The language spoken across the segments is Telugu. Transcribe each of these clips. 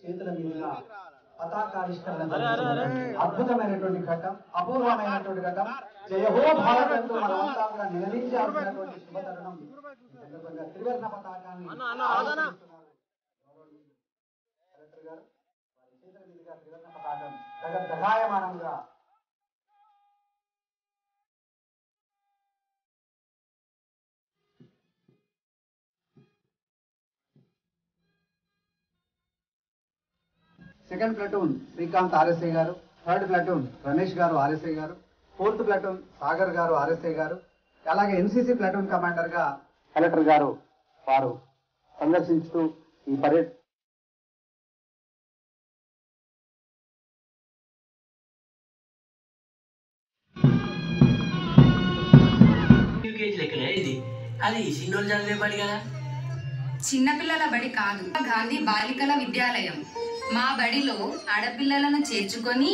చేతుల మీదుగా పతాకావిష్కరణ అద్భుతమైనటువంటి ఘట్టం, అపూర్వమైనటువంటి ఘట్టం. జయ హో భారత్ అంటూ మనమంతా కూడా నిలదీయాల్సినటువంటి శుభతరుణం. త్రివర్ణ పతాకాన్ని కలెక్టర్ గారు వారి చేతుల మీదుగా త్రివర్ణ పతాకం దగాయమానంగా సెకండ్ ప్లాటూన్ శ్రీకాంత్ ఆర్ఎస్ఐ గారు, థర్డ్ ప్లాటూన్ రమేష్ గారు ఆర్ఎస్ఐ గారు, ఫోర్త్ ప్లాటూన్ సాగర్ గారు ఆర్ఎస్ఐ గారు, అలాగే ఎన్సీసీ ప్లాటూన్ కమాండర్ గా కలెక్టర్ గారు వారు సందర్శించుతూ ఈ పరేడ్ చిన్నపిల్లల బడి కాదు, గాంధీ బాలికల విద్యాలయం. మా బడిలో ఆడపిల్లలను చేర్చుకొని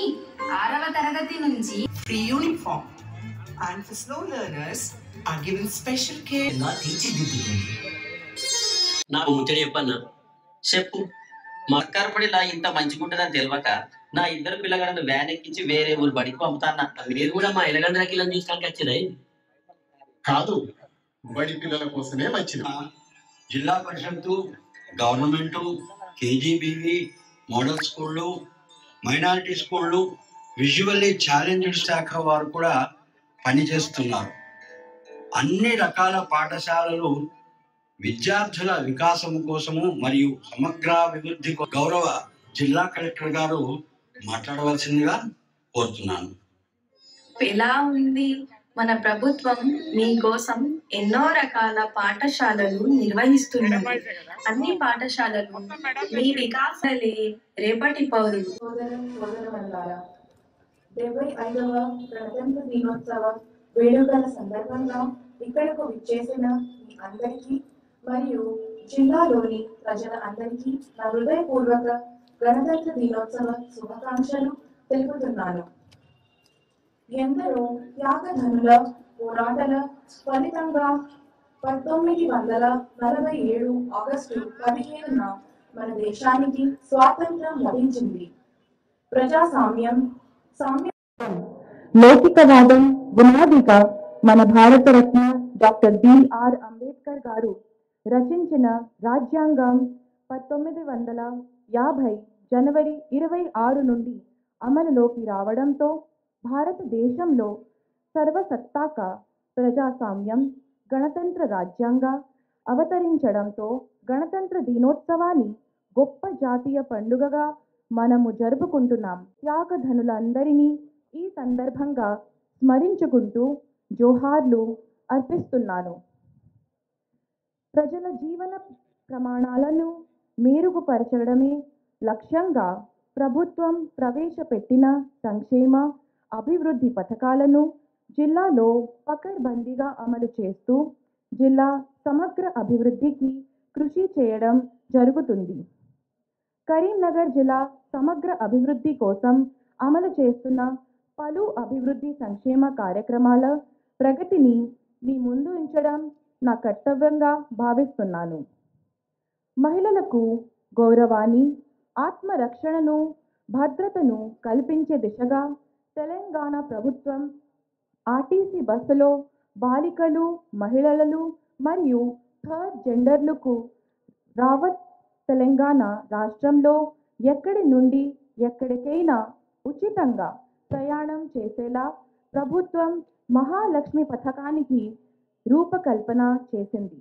6వ తరగతి నుంచి free uniform and for slow learners are given special care. నాకు ముచ్చట చెప్పన్నా చెప్పు. మక్కారపడిలా ఇంత మంచిగుంటుందని తెలియక నా ఇద్దరు పిల్లగాళ్ళను వ్యాన్ ఎక్కించి వేరే ఊరు బడికి పంపుతాన్నా. మీరు కూడా మా ఎలగండ్రకి ఇలా చూసుకోడానికి వచ్చినాయి కాదు, బడి పిల్లల కోసమే వచ్చిన. జిల్లా పరిషత్తు, గవర్నమెంట్, కేజీబీవి, మోడల్ స్కూళ్ళు, మైనారిటీ స్కూళ్ళు, విజువల్లీ ఛాలెంజ్డ్ శాఖ వారు కూడా పనిచేస్తున్నారు. అన్ని రకాల పాఠశాలలు విద్యార్థుల వికాసం కోసము మరియు సమగ్రాభివృద్ధి గౌరవ జిల్లా కలెక్టర్ గారు మాట్లాడవలసిందిగా కోరుతున్నాను. ఎలా ఉంది మన ప్రభుత్వం? మీకోసం ఎన్నో రకాల పాఠశాలలు నిర్వహిస్తున్నది. అన్ని పాఠశాలలు మీ వికాసాలే రేపటి పౌరులు. 75వ గణతంత్ర దినోత్సవ వేడుకల సందర్భంగా ఇక్కడకు విచ్చేసిన మీ అందరికీ మరియు జిల్లాలోని ప్రజల అందరికీ నా హృదయపూర్వక గణతంత్ర దినోత్సవ శుభాకాంక్షలు తెలుపుతున్నాను. ఎందరో త్యాగధనుల పోరాటాల ఫలితంగా 1947 ఆగస్టు 15న మన దేశానికి స్వాతంత్రం లభించింది. ప్రజాస్వామ్యం, లౌకికవాదం బునాదిగా మన భారతరత్న డాక్టర్ బిఆర్ అంబేద్కర్ గారు రచించిన రాజ్యాంగం 1950 జనవరి 26 నుండి అమలులోకి రావడంతో భారతదేశంలో సర్వసత్తాక ప్రజాస్వామ్యం గణతంత్ర రాజ్యాంగ అవతరించడంతో గణతంత్ర దినోత్సవాన్ని గొప్ప జాతీయ పండుగగా మనము జరుపుకుంటున్నాం. త్యాగధనులందరినీ ఈ సందర్భంగా స్మరించుకుంటూ జోహార్లు అర్పిస్తున్నాను. ప్రజల జీవన ప్రమాణాలను మెరుగుపరచడమే లక్ష్యంగా ప్రభుత్వం ప్రవేశపెట్టిన సంక్షేమ అభివృద్ధి పథకాలను జిల్లాలో పకడ్బందీగా అమలు చేస్తూ జిల్లా సమగ్ర అభివృద్ధికి కృషి చేయడం జరుగుతుంది. కరీంనగర్ జిల్లా సమగ్ర అభివృద్ధి కోసం అమలు చేస్తున్న పలు అభివృద్ధి సంక్షేమ కార్యక్రమాల ప్రగతిని మీ ముందు ఉంచడం నా కర్తవ్యంగా భావిస్తున్నాను. మహిళలకు గౌరవాన్ని, ఆత్మరక్షణను, భద్రతను కల్పించే దిశగా తెలంగాణ ప్రభుత్వం ఆర్టీసీ బస్సులో బాలికలు, మహిళలు మరియు థర్డ్ జెండర్లకు రావత్ తెలంగాణ రాష్ట్రంలో ఎక్కడి నుండి ఎక్కడికైనా ఉచితంగా ప్రయాణం చేసేలా ప్రభుత్వం మహాలక్ష్మి పథకానికి రూపకల్పన చేసింది.